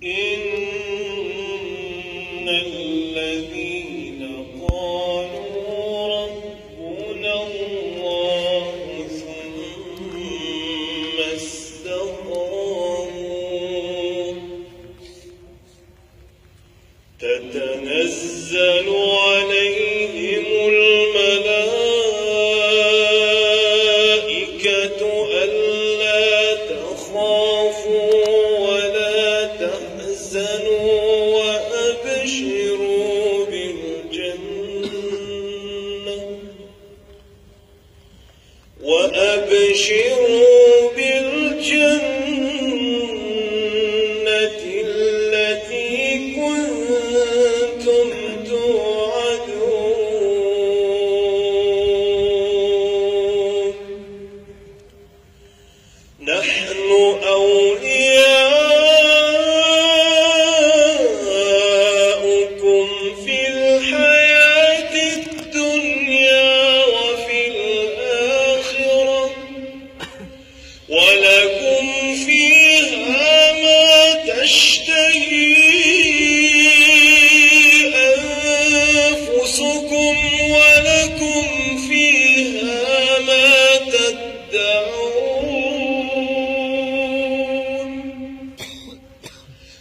إن الذين قالوا ربنا الله ثم استقاموا تتنزل عليهم الملائكة ألا تخافوا ولا تحزنوا وأبشروا بالجنة التي كنتم توعدون نحن أولياؤكم في الحياة الدنيا وفي الآخرة ولكم فيها ما تشتهي أنفسكم ولكم فيها ما تدعون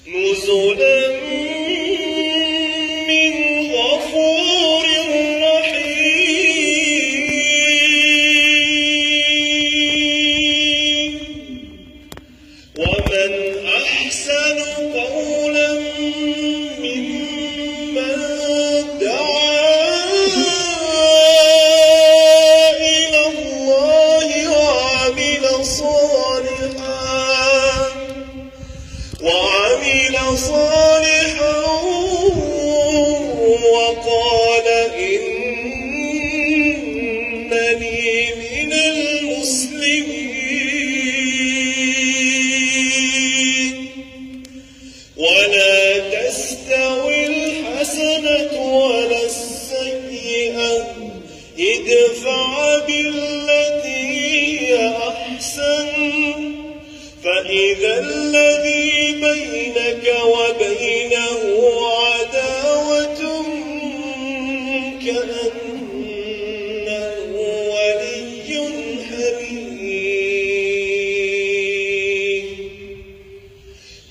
نزلا من غفور رحيم ومن أحسن قولا ممن دعا إلى الله وعمل صالحا وقال إنني من المسلمين ولا تستوي الحسنة ولا السيئة ادفع بالتي هي أحسن فإذا الذي بينك وبينه عداوة كأنه ولي حميم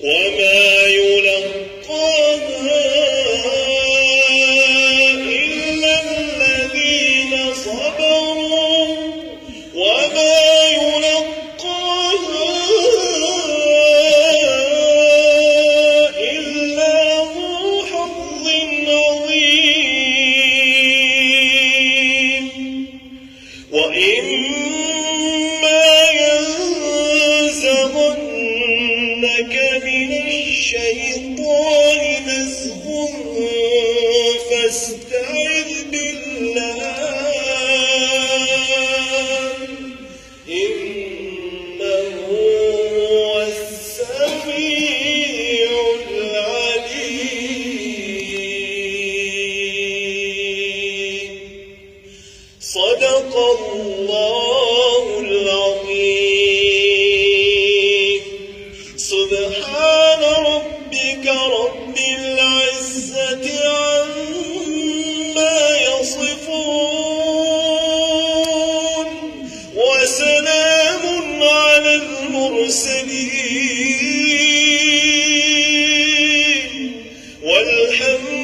وما يلقاها إلا الذين صبروا وما يلقاها إلا ذو حظ عظيم وإما ينزغنك من الشيطان نزغ فاستعذ بالله إنه هو السميع العليم صدق الله العظيم سبحان ربك رب العزة عما يصفون وسلام على المرسلين والحمد